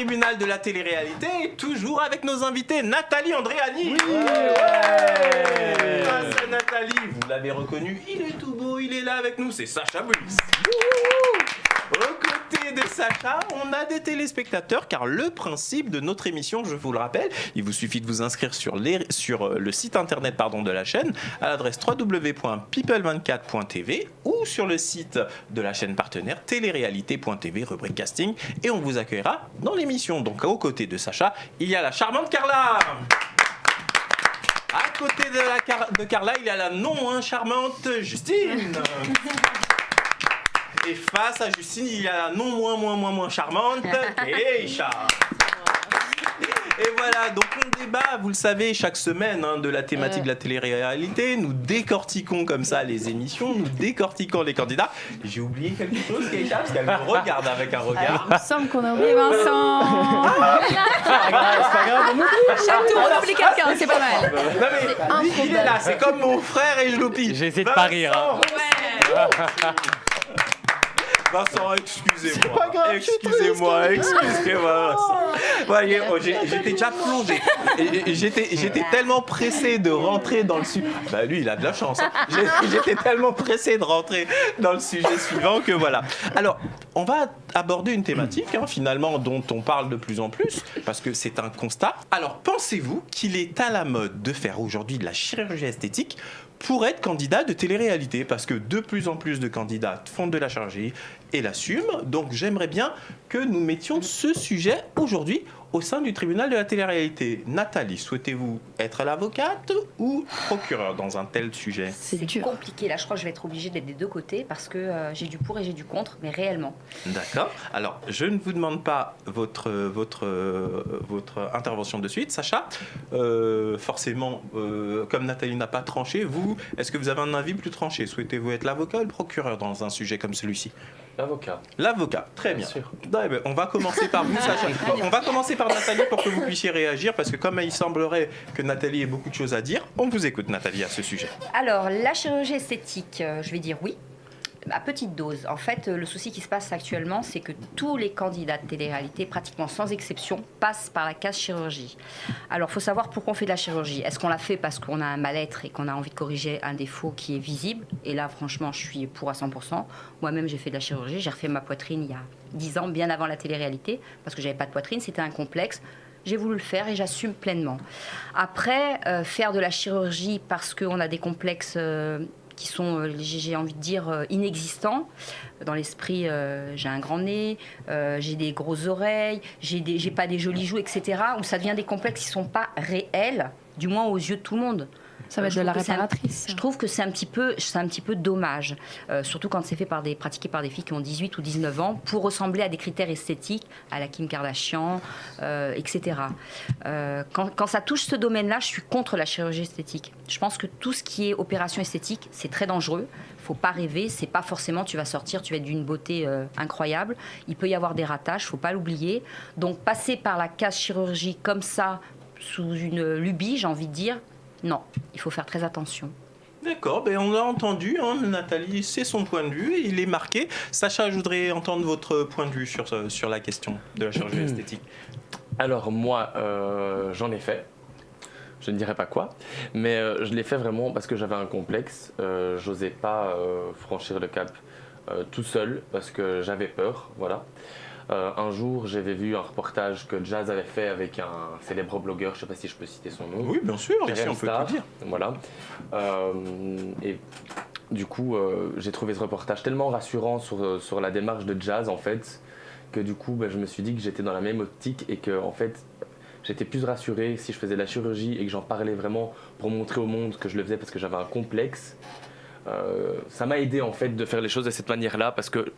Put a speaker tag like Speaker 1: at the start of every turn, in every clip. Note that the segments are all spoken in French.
Speaker 1: tribunal de la télé-réalité est toujours avec nos invités Nathalie Andréani.
Speaker 2: Oui.
Speaker 1: Grâce à Nathalie, vous l'avez reconnu, il est tout beau, il est là avec nous, c'est Sacha Bliss. Aux côtés de Sacha, on a des téléspectateurs car le principe de notre émission, je vous le rappelle, il vous suffit de vous inscrire sur le site internet de la chaîne à l'adresse www.people24.tv ou sur le site de la chaîne partenaire téléréalité.tv, rubrique casting, et on vous accueillera dans l'émission. Donc aux côtés de Sacha, il y a la charmante Carla. À côté de Carla, il y a la non moins charmante Justine. Et face à Justine, il y a la non moins charmante Keisha. Et voilà, donc on débat, vous le savez, chaque semaine de la thématique de la télé-réalité. Nous décortiquons comme ça les émissions, nous décortiquons les candidats. J'ai oublié quelque chose, Keisha, parce qu'elle me regarde avec un regard.
Speaker 3: Il me semble qu'on a oublié Vincent.
Speaker 2: C'est pas grave, on oublie.
Speaker 3: Chaque tour, on oublie quelqu'un, c'est pas mal.
Speaker 1: Non mais, il est là, c'est comme mon frère et je l'oublie.
Speaker 4: J'ai essayé de pas rire.
Speaker 1: Vincent, excusez-moi.
Speaker 2: C'est pas grave,
Speaker 1: Excusez-moi. Voyez, j'étais déjà plongé. Et j'étais tellement pressé de rentrer dans le sujet. Bah lui, il a de la chance. J'étais tellement pressé de rentrer dans le sujet suivant que voilà. Alors, on va aborder une thématique finalement dont on parle de plus en plus parce que c'est un constat. Alors, pensez-vous qu'il est à la mode de faire aujourd'hui de la chirurgie esthétique pour être candidat de télé-réalité, parce que de plus en plus de candidats font de la chirurgie et l'assument. Donc j'aimerais bien que nous mettions ce sujet aujourd'hui au sein du tribunal de la télé-réalité. Nathalie, souhaitez-vous être l'avocate ou procureur dans un tel sujet ?
Speaker 5: C'est compliqué, là je crois que je vais être obligée d'être des deux côtés parce que j'ai du pour et j'ai du contre, mais réellement.
Speaker 1: D'accord. Alors, je ne vous demande pas votre intervention de suite, Sacha. Forcément, comme Nathalie n'a pas tranché, vous, est-ce que vous avez un avis plus tranché ? Souhaitez-vous être l'avocat ou le procureur dans un sujet comme celui-ci ?
Speaker 4: L'avocat.
Speaker 1: L'avocat, très bien.
Speaker 4: Sûr.
Speaker 1: On va commencer par vous, Sacha. On va commencer par Nathalie pour que vous puissiez réagir, parce que comme il semblerait que Nathalie ait beaucoup de choses à dire, on vous écoute, Nathalie, à ce sujet.
Speaker 5: Alors, la chirurgie esthétique, je vais dire oui. À petite dose. En fait, le souci qui se passe actuellement, c'est que tous les candidats de télé-réalité, pratiquement sans exception, passent par la case chirurgie. Alors, il faut savoir pourquoi on fait de la chirurgie. Est-ce qu'on la fait parce qu'on a un mal-être et qu'on a envie de corriger un défaut qui est visible ? Et là, franchement, je suis pour à 100%. Moi-même, j'ai fait de la chirurgie. J'ai refait ma poitrine il y a 10 ans, bien avant la télé-réalité, parce que j'avais pas de poitrine, c'était un complexe. J'ai voulu le faire et j'assume pleinement. Après, faire de la chirurgie parce qu'on a des complexes... qui sont, j'ai envie de dire, inexistants. Dans l'esprit, j'ai un grand nez, j'ai des grosses oreilles, j'ai pas des jolies joues, etc. Où ça devient des complexes qui sont pas réels, du moins aux yeux de tout le monde.
Speaker 3: Ça va être de la réparatrice.
Speaker 5: Je trouve que c'est un petit peu dommage, surtout quand c'est fait pratiqué par des filles qui ont 18 ou 19 ans, pour ressembler à des critères esthétiques, à la Kim Kardashian, etc. Quand ça touche ce domaine-là, je suis contre la chirurgie esthétique. Je pense que tout ce qui est opération esthétique, c'est très dangereux. Faut pas rêver, c'est pas forcément tu vas sortir, tu vas être d'une beauté incroyable. Il peut y avoir des ratages, faut pas l'oublier. Donc passer par la case chirurgie comme ça, sous une lubie, j'ai envie de dire, non, il faut faire très attention.
Speaker 1: D'accord, on l'a entendu, Nathalie, c'est son point de vue, il est marqué. Sacha, je voudrais entendre votre point de vue sur la question de la chirurgie esthétique.
Speaker 4: Alors moi, j'en ai fait. Je ne dirais pas quoi, mais je l'ai fait vraiment parce que j'avais un complexe. J'osais pas franchir le cap tout seul parce que j'avais peur, voilà. Un jour, j'avais vu un reportage que Jazz avait fait avec un célèbre blogueur, je ne sais pas si je peux citer son nom.
Speaker 1: Oui, bien sûr, ici on peut tout dire.
Speaker 4: Voilà. Et du coup, j'ai trouvé ce reportage tellement rassurant sur la démarche de Jazz, en fait, que du coup, je me suis dit que j'étais dans la même optique et que, en fait, j'étais plus rassuré si je faisais de la chirurgie et que j'en parlais vraiment pour montrer au monde que je le faisais parce que j'avais un complexe. Ça m'a aidé, en fait, de faire les choses de cette manière-là parce que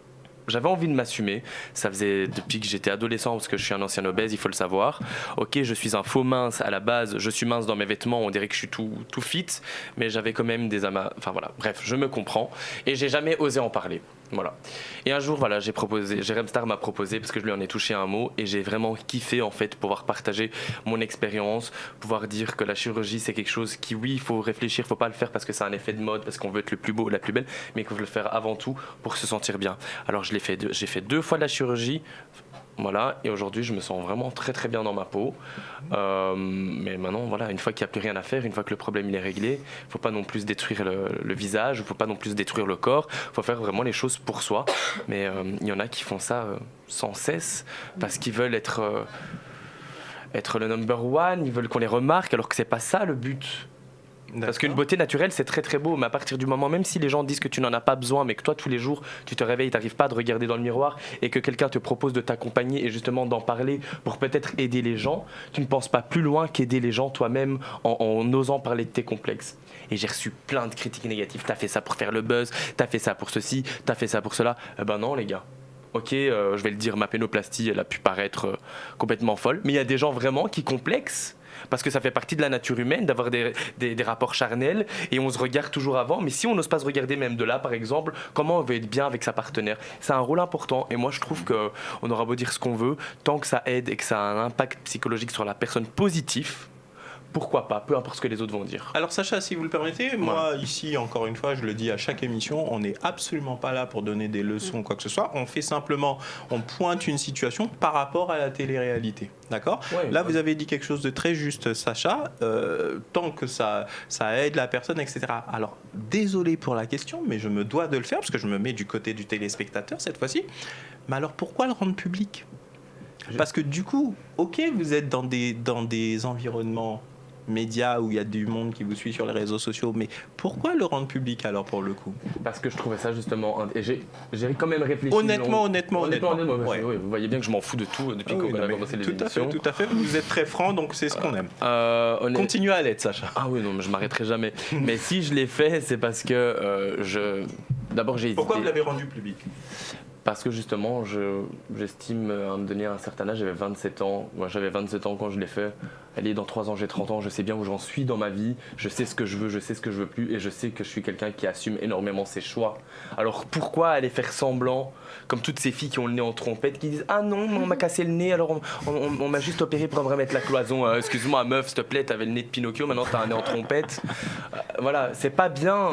Speaker 4: j'avais envie de m'assumer. Ça faisait depuis que j'étais adolescent, parce que je suis un ancien obèse, il faut le savoir. Ok, je suis un faux mince à la base, je suis mince dans mes vêtements, on dirait que je suis tout fit, mais j'avais quand même des amas. Enfin voilà, bref, je me comprends. Et j'ai jamais osé en parler. Voilà. Et un jour, voilà, Jérém Star m'a proposé, parce que je lui en ai touché un mot, et j'ai vraiment kiffé en fait pouvoir partager mon expérience, pouvoir dire que la chirurgie c'est quelque chose qui, oui, il faut réfléchir, il faut pas le faire parce que c'est un effet de mode, parce qu'on veut être le plus beau, la plus belle, mais qu'il faut le faire avant tout pour se sentir bien. Alors j'ai fait 2 fois de la chirurgie. Voilà, et aujourd'hui je me sens vraiment très très bien dans ma peau. Mais maintenant, voilà, une fois qu'il n'y a plus rien à faire, une fois que le problème il est réglé, il ne faut pas non plus détruire le visage, il ne faut pas non plus détruire le corps, il faut faire vraiment les choses pour soi. Mais il y en a qui font ça sans cesse parce qu'ils veulent être le number one, ils veulent qu'on les remarque alors que c'est pas ça le but. Parce qu'une beauté naturelle, c'est très très beau, mais à partir du moment, même si les gens disent que tu n'en as pas besoin, mais que toi tous les jours tu te réveilles, tu n'arrives pas à te regarder dans le miroir et que quelqu'un te propose de t'accompagner et justement d'en parler pour peut-être aider les gens, tu ne penses pas plus loin qu'aider les gens toi-même en osant parler de tes complexes. Et j'ai reçu plein de critiques négatives, t'as fait ça pour faire le buzz, t'as fait ça pour ceci, t'as fait ça pour cela. Ben non les gars. Ok, je vais le dire, ma pénoplastie, elle a pu paraître complètement folle, mais il y a des gens vraiment qui complexent. Parce que ça fait partie de la nature humaine d'avoir des rapports charnels et on se regarde toujours avant. Mais si on n'ose pas se regarder même de là, par exemple, comment on veut être bien avec sa partenaire? C'est un rôle important et moi je trouve qu'on aura beau dire ce qu'on veut, tant que ça aide et que ça a un impact psychologique sur la personne positif, pourquoi pas, peu importe ce que les autres vont dire.
Speaker 1: Alors Sacha, si vous le permettez, moi ici, encore une fois, je le dis à chaque émission, on n'est absolument pas là pour donner des leçons ou quoi que ce soit. On fait simplement, on pointe une situation par rapport à la télé-réalité. D'accord ? Là, vous avez dit quelque chose de très juste, Sacha. Tant que ça aide la personne, etc. Alors, désolé pour la question, mais je me dois de le faire parce que je me mets du côté du téléspectateur cette fois-ci. Mais alors, pourquoi le rendre public ? Parce que du coup, ok, vous êtes dans des environnements médias où il y a du monde qui vous suit sur les réseaux sociaux, mais pourquoi le rendre public alors pour le coup?
Speaker 4: Parce que je trouvais ça justement, et j'ai quand même réfléchi.
Speaker 1: Honnêtement.
Speaker 4: Ouais. Oui, vous voyez bien que je m'en fous de tout depuis qu'on a commencé les émissions.
Speaker 1: Tout à fait, vous êtes très franc, donc c'est ce qu'on aime. Continue à l'être, Sacha.
Speaker 4: Ah oui, non, mais je m'arrêterai jamais. Mais si je l'ai fait, c'est parce que d'abord j'ai hésité.
Speaker 1: Pourquoi vous l'avez rendu public?
Speaker 4: Parce que justement, j'estime à me donner un certain âge, j'avais 27 ans. Moi, j'avais 27 ans quand je l'ai fait. Allez, dans 3 ans, j'ai 30 ans, je sais bien où j'en suis dans ma vie. Je sais ce que je veux, je sais ce que je veux plus. Et je sais que je suis quelqu'un qui assume énormément ses choix. Alors pourquoi aller faire semblant, comme toutes ces filles qui ont le nez en trompette, qui disent « Ah non, on m'a cassé le nez, alors on m'a juste opéré pour me remettre la cloison. Excuse-moi, meuf, s'il te plaît, t'avais le nez de Pinocchio, maintenant t'as un nez en trompette. » Voilà, c'est pas bien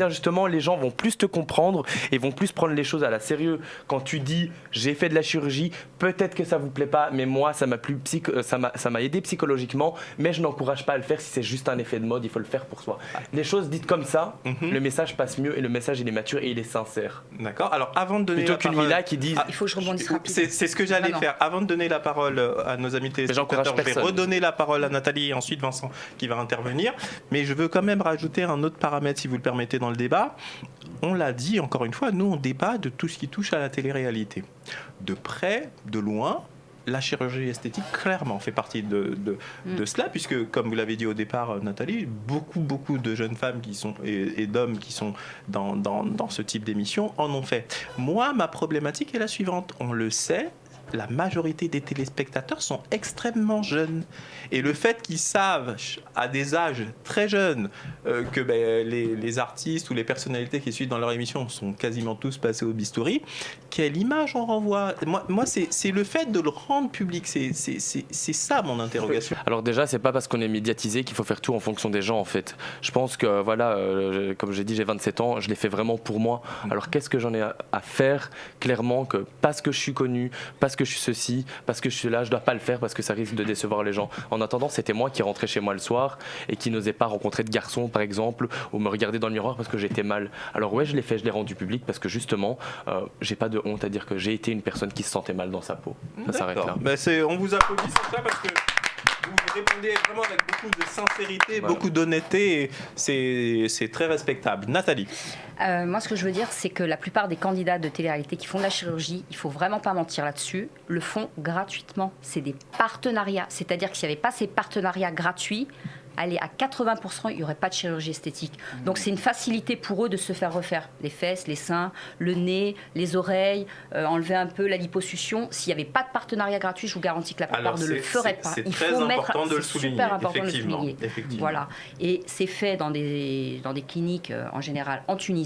Speaker 4: justement. Les gens vont plus te comprendre et vont plus prendre les choses à la sérieux. Quand tu dis j'ai fait de la chirurgie, peut-être que ça vous plaît pas, mais moi ça m'a aidé psychologiquement, mais je n'encourage pas à le faire si c'est juste un effet de mode, il faut le faire pour soi. Les choses dites comme ça, le message passe mieux et le message il est mature et il est sincère.
Speaker 1: D'accord. Alors avant de donner
Speaker 4: plutôt qu'une Mila qui dit
Speaker 5: il faut que je rebondisse rapidement.
Speaker 1: C'est ce que j'allais faire. Avant de donner la parole à nos amis téléspectateurs, je vais redonner la parole à Nathalie et ensuite Vincent qui va intervenir. Mais je veux quand même rajouter un autre paramètre si vous le permettez dans le débat. On l'a dit encore une fois, nous on débat de tout ce qui touche à la télé-réalité. De près, de loin, la chirurgie esthétique clairement fait partie de cela, puisque comme vous l'avez dit au départ Nathalie, beaucoup de jeunes femmes qui sont, et d'hommes qui sont dans ce type d'émission en ont fait. Moi, ma problématique est la suivante, on le sait, la majorité des téléspectateurs sont extrêmement jeunes. Et le fait qu'ils savent à des âges très jeunes que les artistes ou les personnalités qui suivent dans leur émission sont quasiment tous passés au bistouri, quelle image on renvoie? Moi c'est le fait de le rendre public, c'est ça mon interrogation.
Speaker 4: Alors déjà, c'est pas parce qu'on est médiatisé qu'il faut faire tout en fonction des gens en fait. Je pense que voilà, comme j'ai dit, j'ai 27 ans, je l'ai fait vraiment pour moi. Alors qu'est-ce que j'en ai à faire? Clairement que parce que je suis connu, parce que je suis ceci, parce que je suis là, je dois pas le faire parce que ça risque de décevoir les gens. En attendant, c'était moi qui rentrais chez moi le soir et qui n'osais pas rencontrer de garçons par exemple ou me regarder dans le miroir parce que j'étais mal. Alors ouais, je l'ai fait, je l'ai rendu public parce que justement, j'ai pas de honte à dire que j'ai été une personne qui se sentait mal dans sa peau. Ça s'arrête là.
Speaker 1: On vous applaudit sur ça parce que vous répondez vraiment avec beaucoup de sincérité, beaucoup d'honnêteté, et c'est très respectable. Nathalie.
Speaker 5: Moi, ce que je veux dire, c'est que la plupart des candidats de télé-réalité qui font de la chirurgie, il ne faut vraiment pas mentir là-dessus, le font gratuitement. C'est des partenariats. C'est-à-dire que s'il n'y avait pas ces partenariats gratuits, allez, à 80%, il n'y aurait pas de chirurgie esthétique. Donc c'est une facilité pour eux de se faire refaire les fesses, les seins, le nez, les oreilles, enlever un peu la liposuction. S'il n'y avait pas de partenariat gratuit, je vous garantis que la plupart ne le feraient pas.
Speaker 1: C'est très important de le souligner.
Speaker 5: Super important de le
Speaker 1: souligner.
Speaker 5: Voilà. Et c'est fait dans des cliniques en général en Tunisie.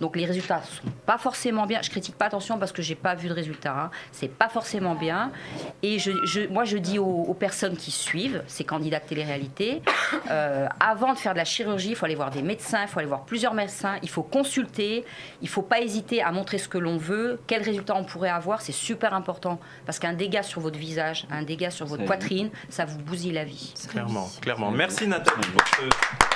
Speaker 5: Donc les résultats ne sont pas forcément bien. Je ne critique pas, attention, parce que je n'ai pas vu de résultats. Ce n'est pas forcément bien. Et moi, je dis aux personnes qui suivent ces candidats de télé-réalité, Avant de faire de la chirurgie, il faut aller voir des médecins, il faut aller voir plusieurs médecins, il faut consulter, il ne faut pas hésiter à montrer ce que l'on veut, quels résultats on pourrait avoir, c'est super important parce qu'un dégât sur votre visage, un dégât sur votre poitrine, ça vous bousille la vie.
Speaker 1: Clairement, clairement. Merci Nathalie pour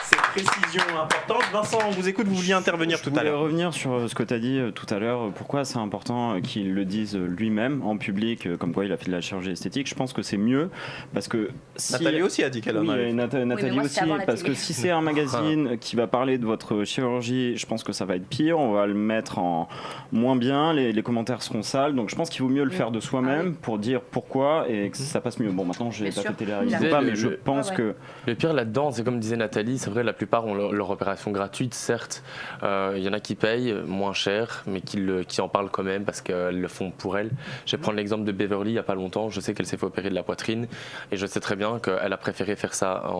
Speaker 1: ces précisions importantes. Vincent, on vous écoute, vous vouliez intervenir tout à l'heure.
Speaker 2: Je voulais revenir sur ce que tu as dit tout à l'heure. Pourquoi c'est important qu'il le dise lui-même en public, comme quoi il a fait de la chirurgie esthétique. Je pense que c'est mieux parce que si...
Speaker 1: Nathalie aussi a dit qu'elle en avait.
Speaker 2: Oui, Nathalie
Speaker 5: moi,
Speaker 2: aussi, parce que si c'est un magazine qui va parler de votre chirurgie, je pense que ça va être pire. On va le mettre en moins bien, les commentaires seront sales. Donc je pense qu'il vaut mieux le faire de soi-même pour dire pourquoi et que ça passe mieux. Bon, maintenant, je n'ai pas fait télé-réalité ou pas, mais je pense que...
Speaker 4: Le pire là-dedans, c'est comme disait Nathalie, c'est vrai, la plupart ont leur opération gratuite, certes. Il y en a qui payent moins cher, mais qui en parlent quand même parce qu'elles le font pour elles. Je vais prendre l'exemple de Beverly il n'y a pas longtemps. Je sais qu'elle s'est fait opérer de la poitrine et je sais très bien qu'elle a préféré faire ça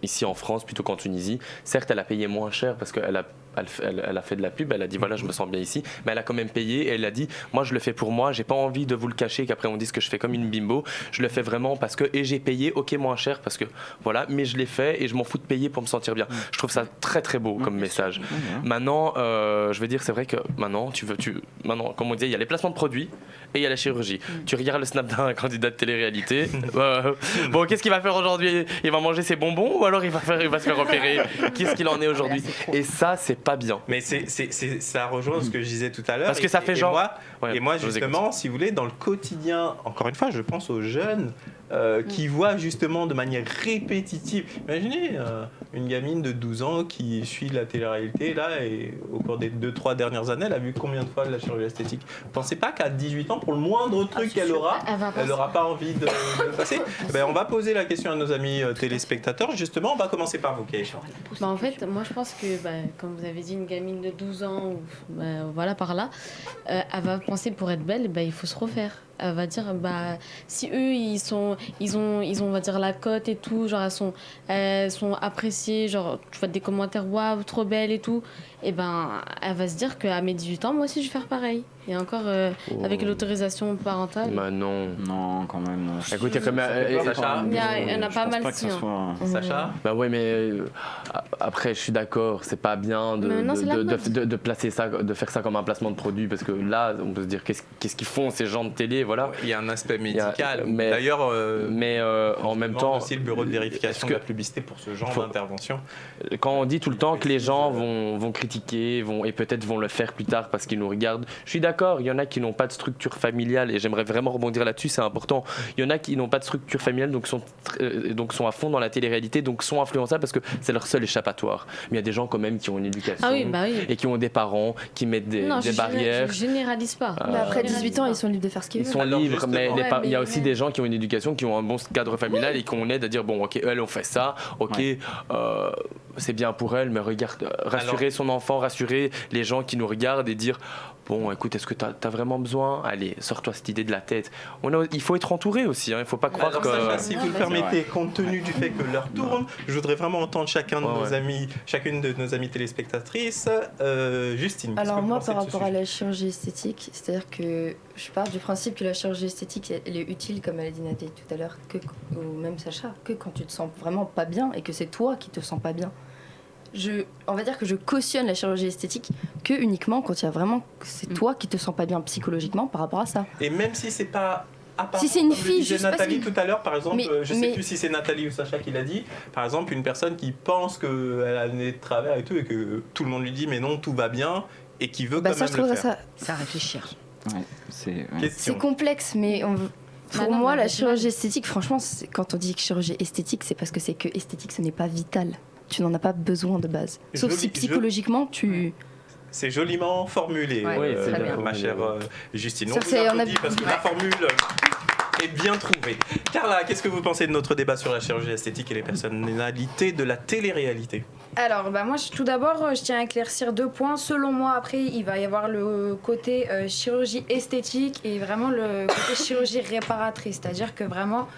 Speaker 4: ici en France plutôt qu'en Tunisie. Certes, elle a payé moins cher parce qu'elle a fait de la pub, elle a dit voilà, je me sens bien ici, mais elle a quand même payé et elle a dit moi je le fais pour moi, j'ai pas envie de vous le cacher qu'après on dise que je fais comme une bimbo, je le fais vraiment parce que, et j'ai payé, ok, moins cher parce que voilà, mais je l'ai fait et je m'en fous de payer pour me sentir bien. Je trouve ça très très beau comme message. Maintenant, je veux dire, c'est vrai que maintenant, maintenant, comme on disait, il y a les placements de produits et il y a la chirurgie. Tu regardes le snap d'un candidat de télé-réalité, bon, qu'est-ce qu'il va faire aujourd'hui? Il va manger ses bonbons ou alors il va se faire opérer? Qu'est-ce qu'il en est aujourd'hui? Et ça, c'est pas bien.
Speaker 1: Mais ça rejoint ce que je disais tout à l'heure.
Speaker 4: Parce que ça fait genre...
Speaker 1: Et moi, justement, si vous voulez, dans le quotidien, encore une fois, je pense aux jeunes qui voient justement de manière répétitive. Imaginez une gamine de 12 ans qui suit la télé-réalité là, et au cours des 2-3 dernières années, elle a vu combien de fois de la chirurgie esthétique. Vous ne pensez pas qu'à 18 ans, pour le moindre truc qu'elle aura, elle n'aura pas envie de passer? On va poser la question à nos amis téléspectateurs. Justement, on va commencer par vous, Kay.
Speaker 6: En fait, moi je pense que, comme vous avez dit, une gamine de 12 ans, ou, voilà par là, elle va penser pour être belle, il faut se refaire. Elle va dire, si eux, ils ont, on va dire, la cote et tout, genre elles sont appréciées, genre tu vois des commentaires, waouh, trop belle et tout, et elle va se dire qu'à mes 18 ans, moi aussi je vais faire pareil. Et encore, avec l'autorisation parentale.
Speaker 4: Non.
Speaker 2: Non, quand même. Non.
Speaker 4: Écoute, il y a quand même...
Speaker 1: Sacha,
Speaker 6: Il y en a pas mal si.
Speaker 1: Sacha,
Speaker 4: ouais, mais après, je suis d'accord, c'est pas bien de placer ça, de faire ça comme un placement de produit, parce que là, on peut se dire qu'est-ce qu'ils font ces gens de télé, voilà.
Speaker 1: Il y a un aspect médical. D'ailleurs,
Speaker 4: en même temps,
Speaker 1: aussi le bureau de vérification de la publicité pour ce genre d'intervention.
Speaker 4: Quand on dit tout le temps que les gens vont critiquer, et peut-être vont le faire plus tard parce qu'ils nous regardent, je suis d'accord, il y en a qui n'ont pas de structure familiale et j'aimerais vraiment rebondir là-dessus, c'est important. Il y en a qui n'ont pas de structure familiale, donc sont à fond dans la télé-réalité, donc sont influençables parce que c'est leur seul échappatoire. Mais il y a des gens quand même qui ont une éducation et qui ont des parents qui mettent des barrières.
Speaker 6: Je généralise pas.
Speaker 3: Après 18 ans, ils sont libres de faire ce qu'ils veulent.
Speaker 4: Ils sont libres, mais il y a aussi des gens qui ont une éducation, qui ont un bon cadre familial et qu'on aide à dire bon, ok, elles ont fait ça, ok, c'est bien pour elles, mais regarde, rassurer son enfant, rassurer les gens qui nous regardent et dire bon, écoute, est-ce que tu as vraiment besoin? Allez, sors-toi cette idée de la tête. Il faut être entouré aussi, il ne faut pas croire que...
Speaker 1: Sacha, si vous le permettez, compte tenu du fait que l'heure tourne, je voudrais vraiment entendre chacune de nos amies téléspectatrices. Justine.
Speaker 3: Alors moi, par rapport à la chirurgie esthétique, c'est-à-dire que je pars du principe que la chirurgie esthétique, elle est utile, comme elle a dit Nathalie tout à l'heure, ou même Sacha, que quand tu te sens vraiment pas bien et que c'est toi qui te sens pas bien. On va dire que je cautionne la chirurgie esthétique que uniquement quand il y a vraiment, c'est toi qui te sens pas bien psychologiquement par rapport à ça.
Speaker 1: Et même si c'est pas
Speaker 3: si c'est une fille,
Speaker 1: je Nathalie tout à l'heure, par exemple, je sais plus si c'est Nathalie ou Sacha qui l'a dit, par exemple, une personne qui pense qu'elle a le nez de travers et tout, et que tout le monde lui dit mais non, tout va bien, et qui veut quand même le faire.
Speaker 5: Ça réfléchir.
Speaker 3: C'est complexe, mais pour moi, la chirurgie esthétique, franchement, quand on dit chirurgie esthétique, c'est parce que c'est que esthétique, ce n'est pas vital. Tu n'en as pas besoin de base. Sauf si psychologiquement,
Speaker 1: C'est joliment formulé, ma chère Justine. On vous applaudit parce que la formule est bien trouvée. Carla, qu'est-ce que vous pensez de notre débat sur la chirurgie esthétique et les personnalités de la télé-réalité?
Speaker 7: Alors, moi, tout d'abord, je tiens à éclaircir 2 points. Selon moi, après, il va y avoir le côté chirurgie esthétique et vraiment le côté chirurgie réparatrice. C'est-à-dire que vraiment,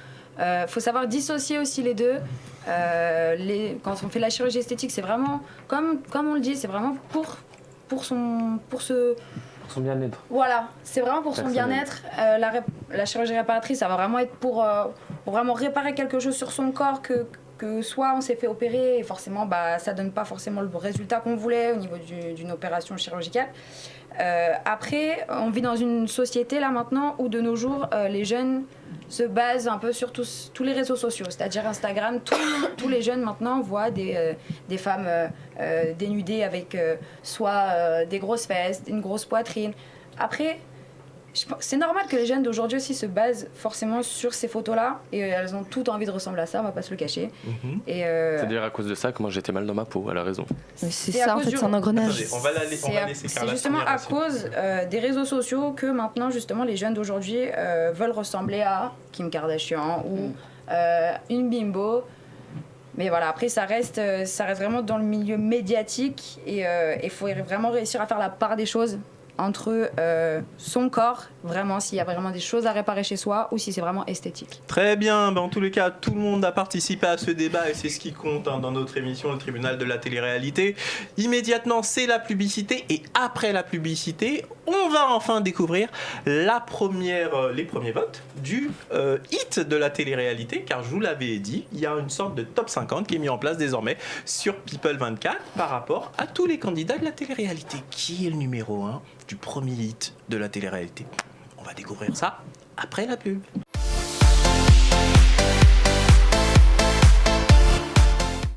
Speaker 7: faut savoir dissocier aussi les deux. Quand on fait la chirurgie esthétique, c'est vraiment, comme on le dit, c'est vraiment pour son
Speaker 4: bien-être.
Speaker 7: Voilà, c'est vraiment pour son bien-être. La chirurgie réparatrice, ça va vraiment être pour vraiment réparer quelque chose sur son corps que soit on s'est fait opérer et forcément ça donne pas forcément le résultat qu'on voulait au niveau d'une opération chirurgicale. Après, on vit dans une société là maintenant où de nos jours les jeunes se basent un peu sur tous les réseaux sociaux, c'est-à-dire Instagram. Tous les jeunes maintenant voient des femmes dénudées avec soit des grosses fesses, une grosse poitrine. Après, c'est normal que les jeunes d'aujourd'hui aussi se basent forcément sur ces photos-là et elles ont toutes envie de ressembler à ça, on va pas se le cacher. Et
Speaker 4: C'est d'ailleurs à cause de ça que moi j'étais mal dans ma peau, elle a raison.
Speaker 3: Mais c'est
Speaker 7: C'est à
Speaker 3: ça, en
Speaker 7: cause
Speaker 3: fait,
Speaker 7: du-
Speaker 3: c'est un engrenage.
Speaker 1: Attendez, on va laisser
Speaker 7: c'est
Speaker 1: Carla
Speaker 7: justement
Speaker 1: finir
Speaker 7: à
Speaker 1: là-dessus.
Speaker 7: cause des réseaux sociaux que maintenant justement les jeunes d'aujourd'hui veulent ressembler à Kim Kardashian ou une bimbo. Mais voilà, après ça reste vraiment dans le milieu médiatique et il faut vraiment réussir à faire la part des choses entre son corps, vraiment s'il y a vraiment des choses à réparer chez soi ou si c'est vraiment esthétique.
Speaker 1: Très bien, en tous les cas, tout le monde a participé à ce débat et c'est ce qui compte dans notre émission, le tribunal de la télé-réalité. Immédiatement, c'est la publicité et après la publicité, on va enfin découvrir les premiers votes du hit de la télé-réalité, car je vous l'avais dit, il y a une sorte de top 50 qui est mis en place désormais sur People 24 par rapport à tous les candidats de la télé-réalité. Qui est le numéro 1 du premier hit de la télé-réalité? On va découvrir ça après la pub.